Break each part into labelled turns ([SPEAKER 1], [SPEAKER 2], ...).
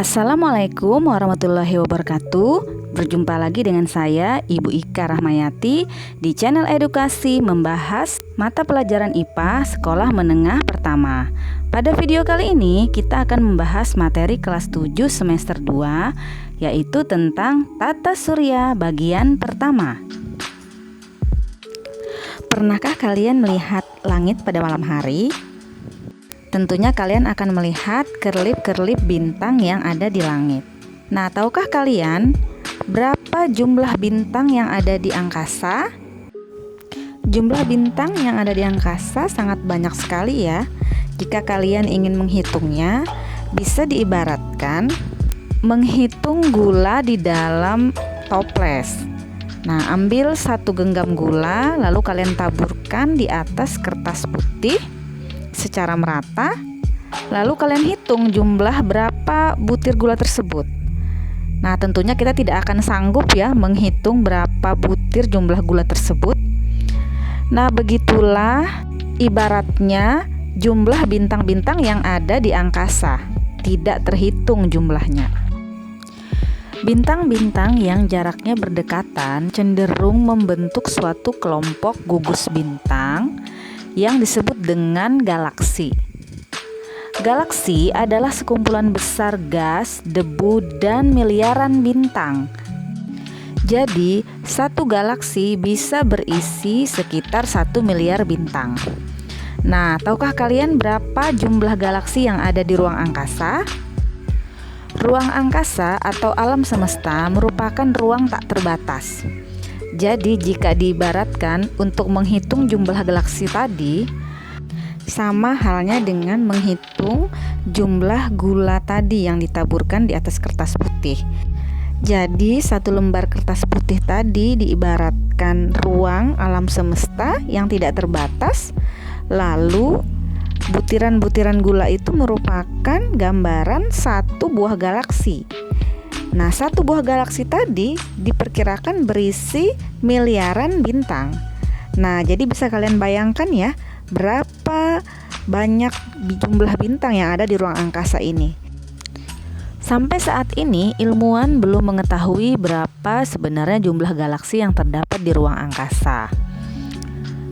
[SPEAKER 1] Assalamualaikum warahmatullahi wabarakatuh. Berjumpa lagi dengan saya, Ibu Ika Rahmayati, di channel edukasi membahas mata pelajaran IPA Sekolah Menengah Pertama. Pada video kali ini kita akan membahas materi kelas 7 semester 2, yaitu tentang tata surya bagian pertama. Pernahkah kalian melihat langit pada malam hari? Tentunya kalian akan melihat kerlip-kerlip bintang yang ada di langit. Nah, tahukah kalian berapa jumlah bintang yang ada di angkasa? Jumlah bintang yang ada di angkasa sangat banyak sekali ya. Jika kalian ingin menghitungnya, bisa diibaratkan menghitung gula di dalam toples. Nah, ambil satu genggam gula, lalu kalian taburkan di atas kertas putih secara merata, lalu kalian hitung jumlah berapa butir gula tersebut. Nah, tentunya kita tidak akan sanggup ya menghitung berapa butir jumlah gula tersebut. Nah, begitulah ibaratnya jumlah bintang-bintang yang ada di angkasa, tidak terhitung jumlahnya. Bintang-bintang yang jaraknya berdekatan cenderung membentuk suatu kelompok gugus bintang yang disebut dengan galaksi. Galaksi adalah sekumpulan besar gas, debu, dan miliaran bintang. Jadi, satu galaksi bisa berisi sekitar 1 miliar bintang. Nah, tahukah kalian berapa jumlah galaksi yang ada di ruang angkasa? Ruang angkasa atau alam semesta merupakan ruang tak terbatas. Jadi jika diibaratkan untuk menghitung jumlah galaksi tadi, sama halnya dengan menghitung jumlah gula tadi yang ditaburkan di atas kertas putih. Jadi satu lembar kertas putih tadi diibaratkan ruang alam semesta yang tidak terbatas. Lalu butiran-butiran gula itu merupakan gambaran satu buah galaksi. Nah, satu buah galaksi tadi diperkirakan berisi miliaran bintang. Nah, jadi bisa kalian bayangkan ya, berapa banyak jumlah bintang yang ada di ruang angkasa ini. Sampai saat ini, ilmuwan belum mengetahui berapa sebenarnya jumlah galaksi yang terdapat di ruang angkasa.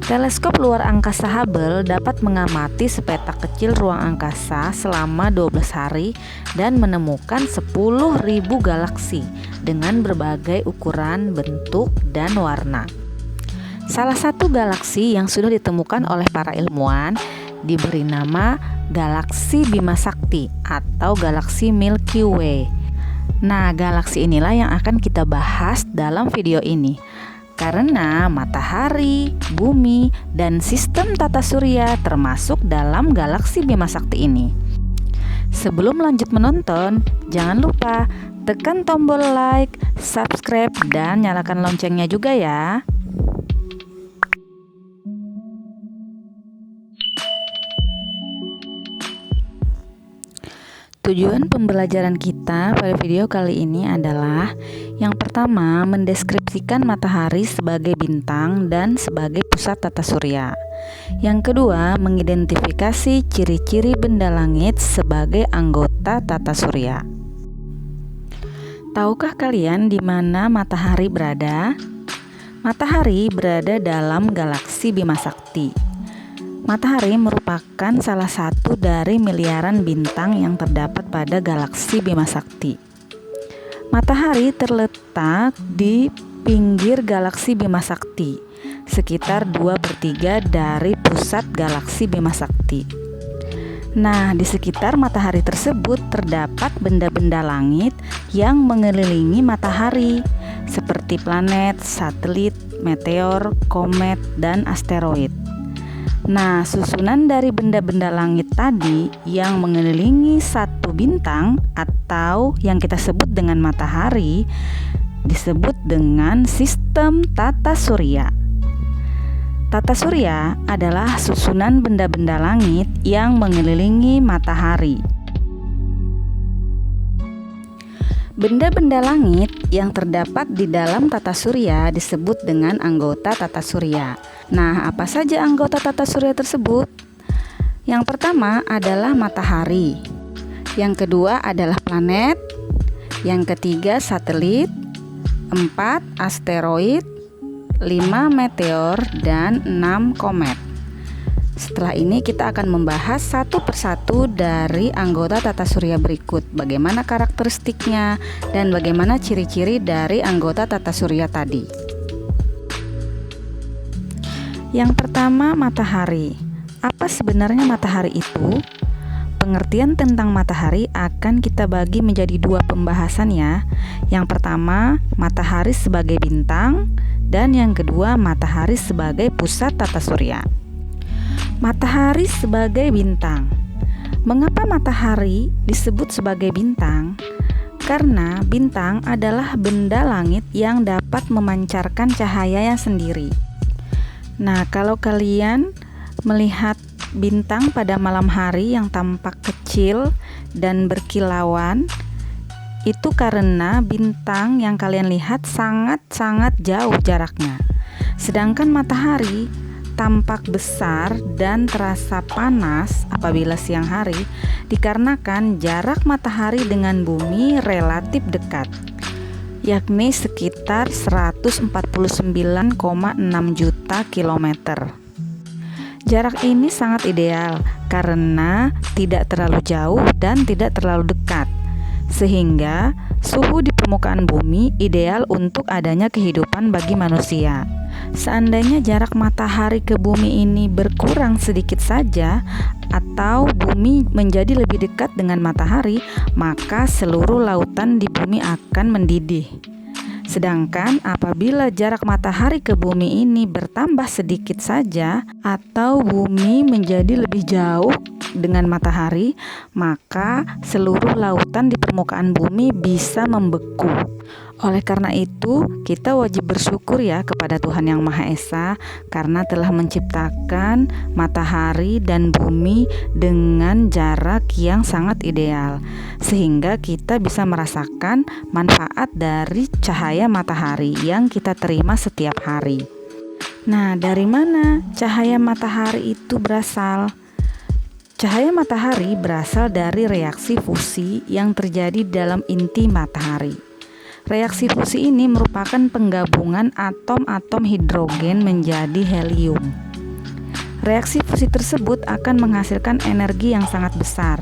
[SPEAKER 1] Teleskop luar angkasa Hubble dapat mengamati sepetak kecil ruang angkasa selama 12 hari dan menemukan 10.000 galaksi dengan berbagai ukuran, bentuk, dan warna. Salah satu galaksi yang sudah ditemukan oleh para ilmuwan diberi nama galaksi Bima Sakti atau galaksi Milky Way. Nah, galaksi inilah yang akan kita bahas dalam video ini. Karena matahari, bumi, dan sistem tata surya termasuk dalam galaksi Bima Sakti ini. Sebelum lanjut menonton, jangan lupa tekan tombol like, subscribe, dan nyalakan loncengnya juga ya. Tujuan pembelajaran kita pada video kali ini adalah yang pertama, mendeskripsikan matahari sebagai bintang dan sebagai pusat tata surya. Yang kedua, mengidentifikasi ciri-ciri benda langit sebagai anggota tata surya. Tahukah kalian di mana matahari berada? Matahari berada dalam galaksi Bima Sakti. Matahari merupakan salah satu dari miliaran bintang yang terdapat pada galaksi Bima Sakti. Matahari terletak di pinggir galaksi Bima Sakti, sekitar 2/3 dari pusat galaksi Bima Sakti. Nah, di sekitar matahari tersebut terdapat benda-benda langit yang mengelilingi matahari, seperti planet, satelit, meteor, komet, dan asteroid. Nah, susunan dari benda-benda langit tadi yang mengelilingi satu bintang atau yang kita sebut dengan matahari disebut dengan sistem tata surya. Tata surya adalah susunan benda-benda langit yang mengelilingi matahari. Benda-benda langit yang terdapat di dalam tata surya disebut dengan anggota tata surya. Nah, apa saja anggota tata surya tersebut? Yang pertama adalah matahari. Yang kedua adalah planet. Yang ketiga satelit, 4 asteroid, 5 meteor, dan 6 komet. Setelah ini kita akan membahas satu persatu dari anggota tata surya berikut, bagaimana karakteristiknya dan bagaimana ciri-ciri dari anggota tata surya tadi. Yang pertama, matahari. Apa sebenarnya matahari itu? Pengertian tentang matahari akan kita bagi menjadi 2 pembahasan ya. Yang pertama, matahari sebagai bintang, dan yang kedua, matahari sebagai pusat tata surya. Matahari sebagai bintang. Mengapa matahari disebut sebagai bintang? Karena bintang adalah benda langit yang dapat memancarkan cahayanya sendiri. Nah, kalau kalian melihat bintang pada malam hari yang tampak kecil dan berkilauan, itu karena bintang yang kalian lihat sangat-sangat jauh jaraknya. Sedangkan matahari tampak besar dan terasa panas apabila siang hari dikarenakan jarak matahari dengan bumi relatif dekat, yakni sekitar 149,6 juta kilometer. Jarak ini sangat ideal karena tidak terlalu jauh dan tidak terlalu dekat, sehingga suhu di permukaan bumi ideal untuk adanya kehidupan bagi manusia. Seandainya jarak matahari ke bumi ini berkurang sedikit saja atau bumi menjadi lebih dekat dengan matahari, maka seluruh lautan di bumi akan mendidih. Sedangkan apabila jarak matahari ke bumi ini bertambah sedikit saja atau bumi menjadi lebih jauh dengan matahari, maka seluruh lautan di permukaan bumi bisa membeku. Oleh karena itu, kita wajib bersyukur ya kepada Tuhan Yang Maha Esa karena telah menciptakan matahari dan bumi dengan jarak yang sangat ideal, sehingga kita bisa merasakan manfaat dari cahaya matahari yang kita terima setiap hari. Nah, dari mana cahaya matahari itu berasal? Cahaya matahari berasal dari reaksi fusi yang terjadi dalam inti matahari. Reaksi fusi ini merupakan penggabungan atom-atom hidrogen menjadi helium. Reaksi fusi tersebut akan menghasilkan energi yang sangat besar.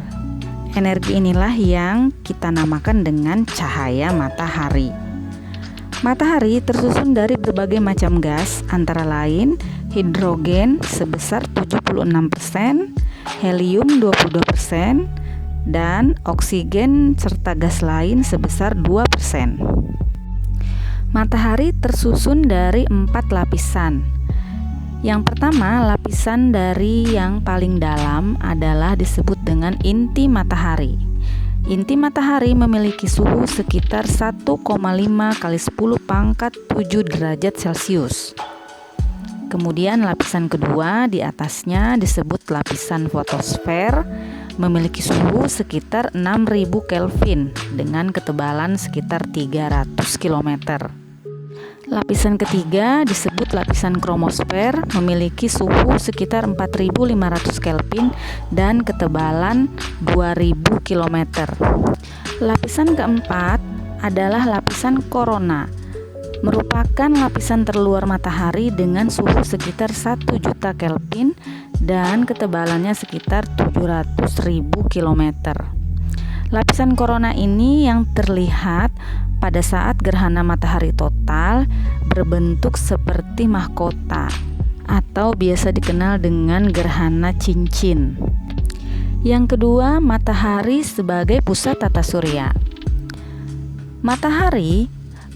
[SPEAKER 1] Energi inilah yang kita namakan dengan cahaya matahari. Matahari tersusun dari berbagai macam gas, antara lain hidrogen sebesar 76%, helium 22%, dan oksigen serta gas lain sebesar 2%. Matahari tersusun dari 4 lapisan. Yang pertama, lapisan dari yang paling dalam adalah disebut dengan inti matahari. Inti matahari memiliki suhu sekitar 1,5 kali 10 pangkat 7 derajat Celcius. Kemudian lapisan kedua di atasnya disebut lapisan fotosfer, memiliki suhu sekitar 6000 Kelvin dengan ketebalan sekitar 300 km. Lapisan ketiga disebut lapisan kromosfer, memiliki suhu sekitar 4500 Kelvin dan ketebalan 2000 km. Lapisan keempat adalah lapisan korona, merupakan lapisan terluar matahari dengan suhu sekitar 1 juta Kelvin dan ketebalannya sekitar 700.000 km. Lapisan korona ini yang terlihat pada saat gerhana matahari total berbentuk seperti mahkota atau biasa dikenal dengan gerhana cincin. Yang kedua, matahari sebagai pusat tata surya. Matahari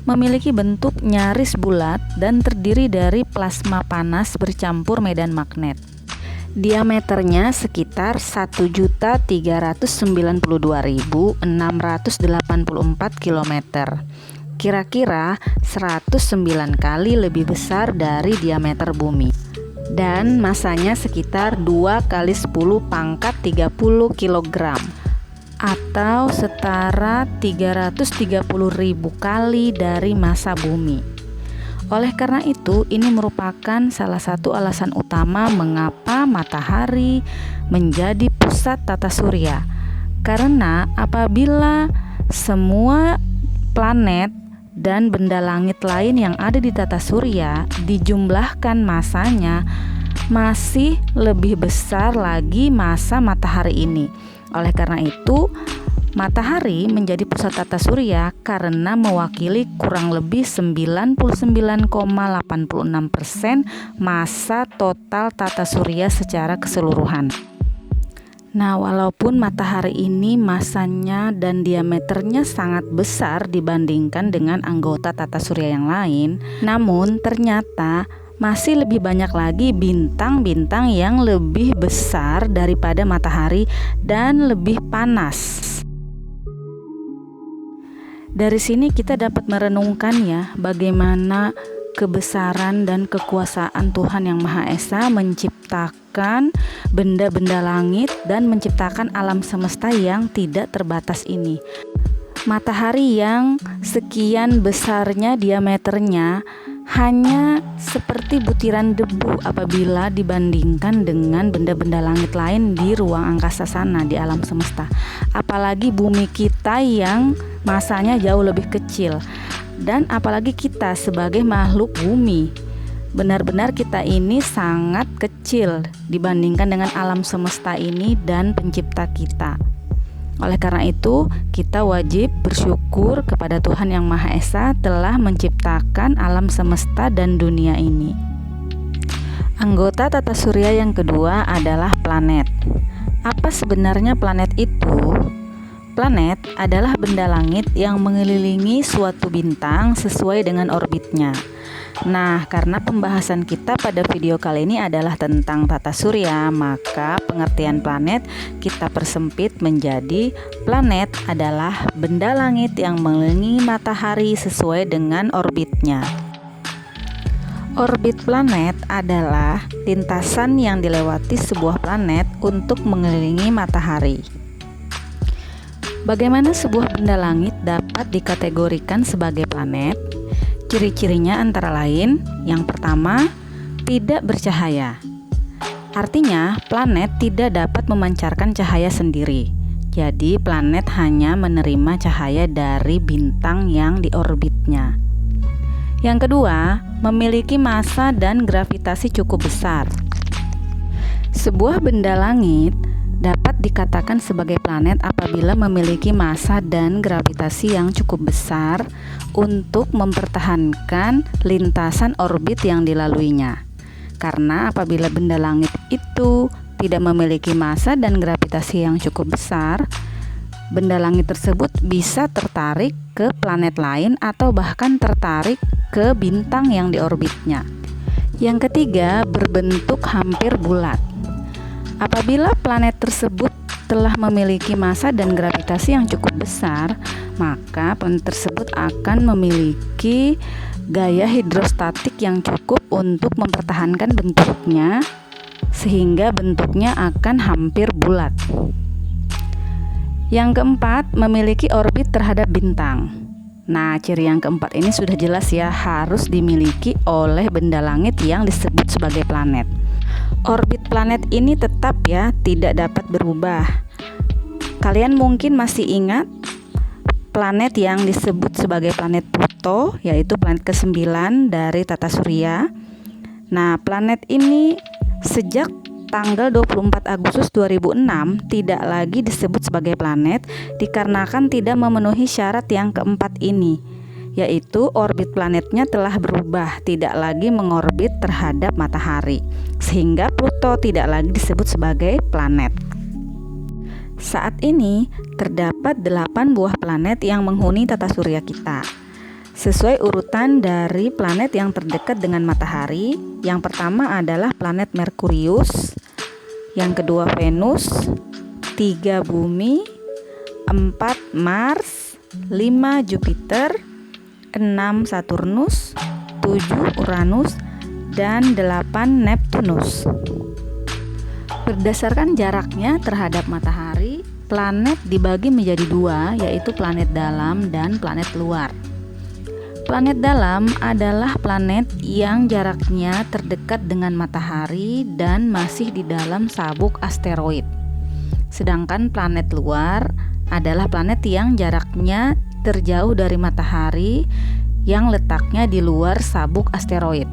[SPEAKER 1] memiliki bentuk nyaris bulat dan terdiri dari plasma panas bercampur medan magnet. Diameternya sekitar 1.392.684 km. Kira-kira 109 kali lebih besar dari diameter bumi. Dan masanya sekitar 2 kali 10 pangkat 30 kg atau setara 330.000 kali dari massa bumi. Oleh karena itu, ini merupakan salah satu alasan utama mengapa matahari menjadi pusat tata surya. Karena apabila semua planet dan benda langit lain yang ada di tata surya dijumlahkan masanya masih lebih besar lagi massa matahari ini. Oleh karena itu, matahari menjadi pusat tata surya karena mewakili kurang lebih 99,86% massa total tata surya secara keseluruhan. Nah, walaupun matahari ini massanya dan diameternya sangat besar dibandingkan dengan anggota tata surya yang lain, namun ternyata masih lebih banyak lagi bintang-bintang yang lebih besar daripada matahari dan lebih panas. Dari sini kita dapat merenungkan ya, bagaimana kebesaran dan kekuasaan Tuhan Yang Maha Esa menciptakan benda-benda langit dan menciptakan alam semesta yang tidak terbatas ini. Matahari yang sekian besarnya diameternya hanya seperti butiran debu apabila dibandingkan dengan benda-benda langit lain di ruang angkasa sana di alam semesta. Apalagi bumi kita yang masanya jauh lebih kecil. Dan apalagi kita sebagai makhluk bumi, benar-benar kita ini sangat kecil dibandingkan dengan alam semesta ini dan pencipta kita. Oleh karena itu, kita wajib bersyukur kepada Tuhan Yang Maha Esa telah menciptakan alam semesta dan dunia ini. Anggota tata surya yang kedua adalah planet. Apa sebenarnya planet itu? Planet adalah benda langit yang mengelilingi suatu bintang sesuai dengan orbitnya. Nah, karena pembahasan kita pada video kali ini adalah tentang tata surya, maka pengertian planet kita persempit menjadi planet adalah benda langit yang mengelilingi matahari sesuai dengan orbitnya. Orbit planet adalah lintasan yang dilewati sebuah planet untuk mengelilingi matahari. Bagaimana sebuah benda langit dapat dikategorikan sebagai planet? Ciri-cirinya antara lain, yang pertama, tidak bercahaya. Artinya, planet tidak dapat memancarkan cahaya sendiri. Jadi, planet hanya menerima cahaya dari bintang yang diorbitnya. Yang kedua, memiliki massa dan gravitasi cukup besar. Sebuah benda langit dapat dikatakan sebagai planet apabila memiliki massa dan gravitasi yang cukup besar untuk mempertahankan lintasan orbit yang dilaluinya. Karena apabila benda langit itu tidak memiliki massa dan gravitasi yang cukup besar, benda langit tersebut bisa tertarik ke planet lain atau bahkan tertarik ke bintang yang diorbitnya. Yang ketiga, berbentuk hampir bulat. Apabila planet tersebut telah memiliki massa dan gravitasi yang cukup besar, maka planet tersebut akan memiliki gaya hidrostatik yang cukup untuk mempertahankan bentuknya, sehingga bentuknya akan hampir bulat. Yang keempat, memiliki orbit terhadap bintang. Nah, ciri yang keempat ini sudah jelas ya, harus dimiliki oleh benda langit yang disebut sebagai planet. Orbit planet ini tetap ya, tidak dapat berubah. Kalian mungkin masih ingat planet yang disebut sebagai planet Pluto, yaitu planet ke-9 dari tata surya. Nah, planet ini sejak tanggal 24 Agustus 2006 tidak lagi disebut sebagai planet dikarenakan tidak memenuhi syarat yang keempat ini, yaitu orbit planetnya telah berubah, tidak lagi mengorbit terhadap matahari, sehingga Pluto tidak lagi disebut sebagai planet. Saat ini terdapat 8 buah planet yang menghuni tata surya kita, sesuai urutan dari planet yang terdekat dengan matahari. Yang pertama adalah planet Merkurius, yang kedua Venus, 3 Bumi, 4 Mars, 5 Jupiter, 6 Saturnus, 7 Uranus, dan 8 Neptunus. Berdasarkan jaraknya terhadap matahari, planet dibagi menjadi 2, yaitu planet dalam dan planet luar. Planet dalam adalah planet yang jaraknya terdekat dengan matahari dan masih di dalam sabuk asteroid. Sedangkan planet luar adalah planet yang jaraknya terjauh dari matahari yang letaknya di luar sabuk asteroid.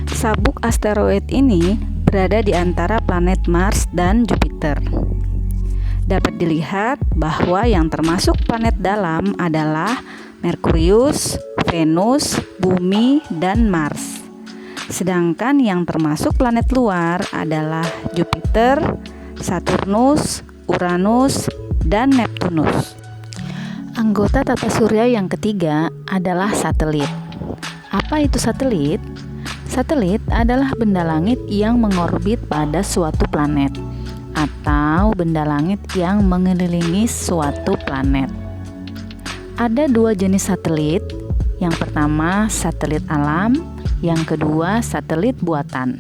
[SPEAKER 1] Sabuk asteroid ini berada di antara planet Mars dan Jupiter. Dapat dilihat bahwa yang termasuk planet dalam adalah Merkurius, Venus, Bumi, dan Mars. Sedangkan yang termasuk planet luar adalah Jupiter, Saturnus, Uranus, dan Neptunus. Anggota tata surya yang ketiga adalah satelit. Apa itu satelit? Satelit adalah benda langit yang mengorbit pada suatu planet atau benda langit yang mengelilingi suatu planet. Ada dua jenis satelit. Yang pertama, satelit alam. Yang kedua, satelit buatan.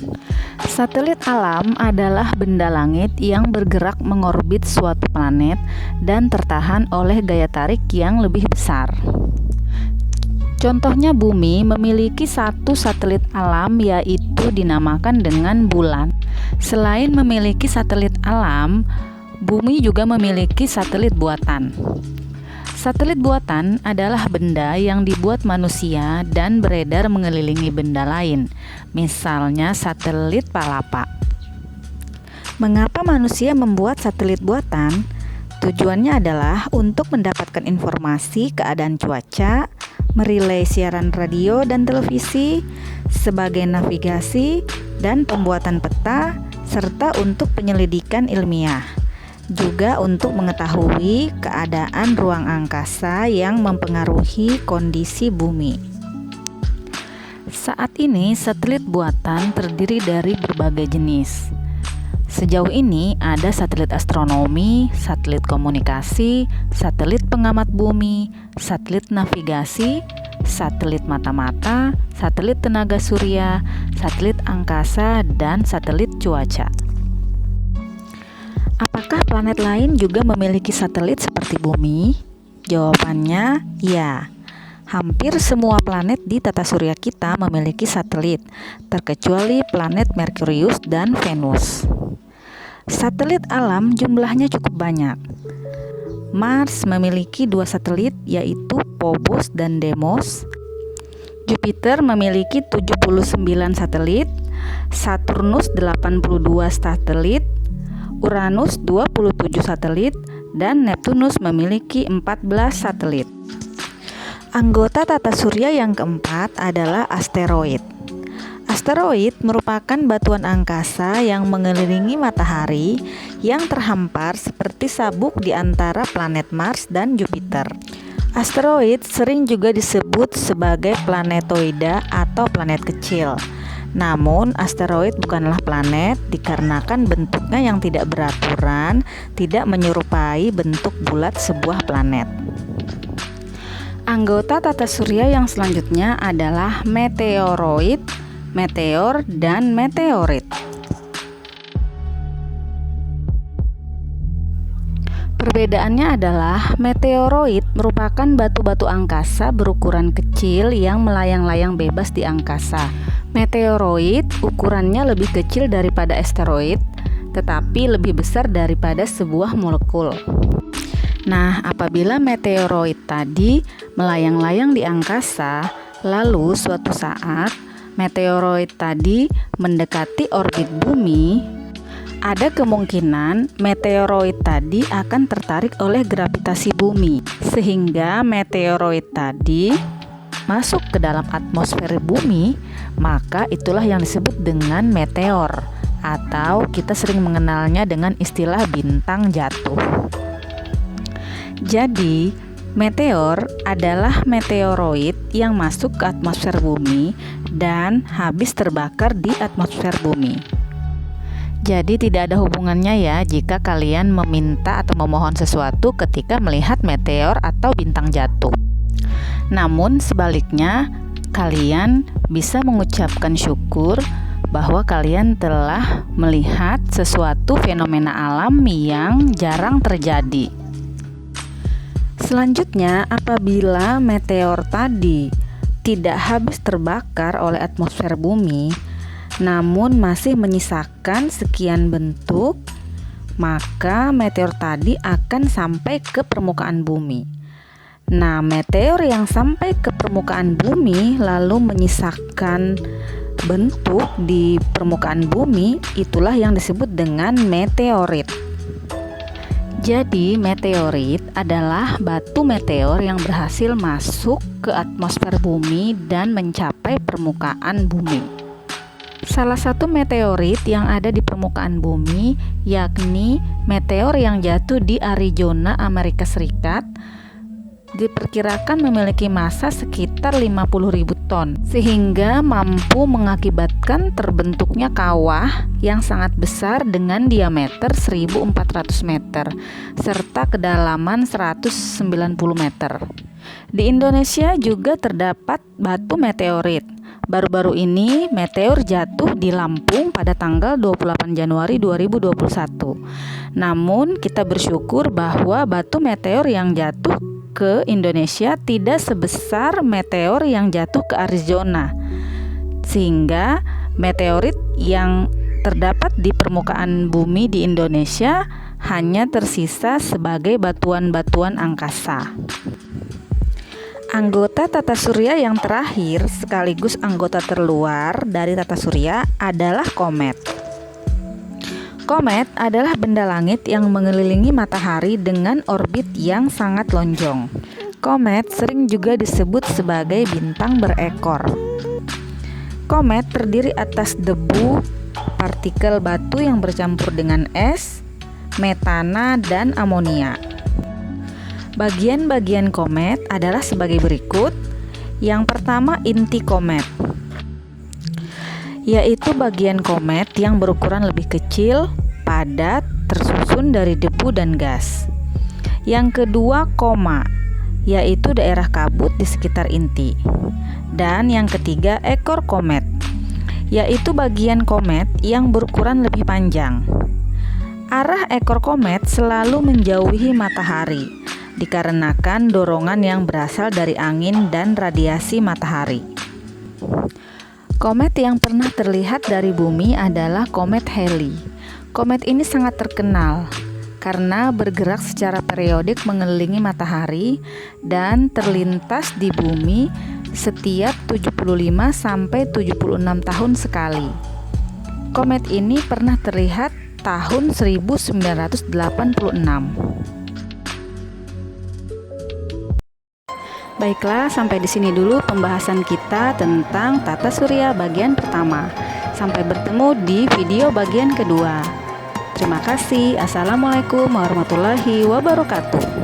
[SPEAKER 1] Satelit alam adalah benda langit yang bergerak mengorbit suatu planet dan tertahan oleh gaya tarik yang lebih besar. Contohnya Bumi memiliki satu satelit alam, yaitu dinamakan dengan bulan. Selain memiliki satelit alam, Bumi juga memiliki satelit buatan. Satelit buatan adalah benda yang dibuat manusia dan beredar mengelilingi benda lain, misalnya satelit palapa. Mengapa manusia membuat satelit buatan? Tujuannya adalah untuk mendapatkan informasi keadaan cuaca, merelay siaran radio dan televisi, sebagai navigasi dan pembuatan peta, serta untuk penyelidikan ilmiah. Juga untuk mengetahui keadaan ruang angkasa yang mempengaruhi kondisi bumi. Saat ini, satelit buatan terdiri dari berbagai jenis. Sejauh ini ada satelit astronomi, satelit komunikasi, satelit pengamat bumi, satelit navigasi, satelit mata-mata, satelit tenaga surya, satelit angkasa, dan satelit cuaca. Apakah planet lain juga memiliki satelit seperti bumi? Jawabannya ya. Hampir semua planet di tata surya kita memiliki satelit, terkecuali planet Merkurius dan Venus. Satelit alam jumlahnya cukup banyak. Mars memiliki 2 satelit, yaitu Phobos dan Deimos. Jupiter memiliki 79 satelit, Saturnus 82 satelit, Uranus 27 satelit, dan Neptunus memiliki 14 satelit. Anggota tata surya yang keempat adalah asteroid. Asteroid merupakan batuan angkasa yang mengelilingi matahari yang terhampar seperti sabuk di antara planet Mars dan Jupiter. Asteroid sering juga disebut sebagai planetoida atau planet kecil. Namun, asteroid bukanlah planet dikarenakan bentuknya yang tidak beraturan, tidak menyerupai bentuk bulat sebuah planet. Anggota tata surya yang selanjutnya adalah meteoroid, meteor, dan meteorit. Perbedaannya adalah meteoroid merupakan batu-batu angkasa berukuran kecil yang melayang-layang bebas di angkasa. Meteoroid ukurannya lebih kecil daripada asteroid, tetapi lebih besar daripada sebuah molekul. Nah, apabila meteoroid tadi melayang-layang di angkasa, lalu suatu saat meteoroid tadi mendekati orbit bumi, ada kemungkinan meteoroid tadi akan tertarik oleh gravitasi bumi, sehingga meteoroid tadi masuk ke dalam atmosfer bumi. Maka itulah yang disebut dengan meteor, atau kita sering mengenalnya dengan istilah bintang jatuh. Jadi, meteor adalah meteoroid yang masuk ke atmosfer bumi dan habis terbakar di atmosfer bumi. Jadi tidak ada hubungannya ya jika kalian meminta atau memohon sesuatu ketika melihat meteor atau bintang jatuh. Namun sebaliknya, kalian bisa mengucapkan syukur bahwa kalian telah melihat sesuatu fenomena alam yang jarang terjadi. Selanjutnya, apabila meteor tadi tidak habis terbakar oleh atmosfer bumi, namun masih menyisakan sekian bentuk, maka meteor tadi akan sampai ke permukaan bumi. Nah, meteor yang sampai ke permukaan bumi lalu menyisakan bentuk di permukaan bumi, itulah yang disebut dengan meteorit. Jadi, meteorit adalah batu meteor yang berhasil masuk ke atmosfer bumi dan mencapai permukaan bumi. Salah satu meteorit yang ada di permukaan bumi yakni meteor yang jatuh di Arizona, Amerika Serikat, diperkirakan memiliki massa sekitar 50.000 ton, sehingga mampu mengakibatkan terbentuknya kawah yang sangat besar dengan diameter 1.400 meter serta kedalaman 190 meter. Di Indonesia juga terdapat batu meteorit. Baru-baru ini meteor jatuh di Lampung pada tanggal 28 Januari 2021. Namun kita bersyukur bahwa batu meteor yang jatuh ke Indonesia tidak sebesar meteor yang jatuh ke Arizona, sehingga meteorit yang terdapat di permukaan bumi di Indonesia hanya tersisa sebagai batuan-batuan angkasa. Anggota tata surya yang terakhir sekaligus anggota terluar dari tata surya adalah komet. Komet adalah benda langit yang mengelilingi matahari dengan orbit yang sangat lonjong. Komet sering juga disebut sebagai bintang berekor. Komet terdiri atas debu, partikel batu yang bercampur dengan es, metana, dan amonia. Bagian-bagian komet adalah sebagai berikut. Yang pertama, inti komet, yaitu bagian komet yang berukuran lebih kecil, padat, tersusun dari debu dan gas. Yang kedua, koma, yaitu daerah kabut di sekitar inti. Dan yang ketiga, ekor komet, yaitu bagian komet yang berukuran lebih panjang. Arah ekor komet selalu menjauhi matahari, dikarenakan dorongan yang berasal dari angin dan radiasi matahari. Komet yang pernah terlihat dari bumi adalah komet Halley. Komet ini sangat terkenal karena bergerak secara periodik mengelilingi matahari dan terlintas di bumi setiap 75 sampai 76 tahun sekali. Komet ini pernah terlihat tahun 1986. Baiklah, sampai di sini dulu pembahasan kita tentang tata surya bagian pertama. Sampai bertemu di video bagian kedua. Terima kasih. Assalamualaikum warahmatullahi wabarakatuh.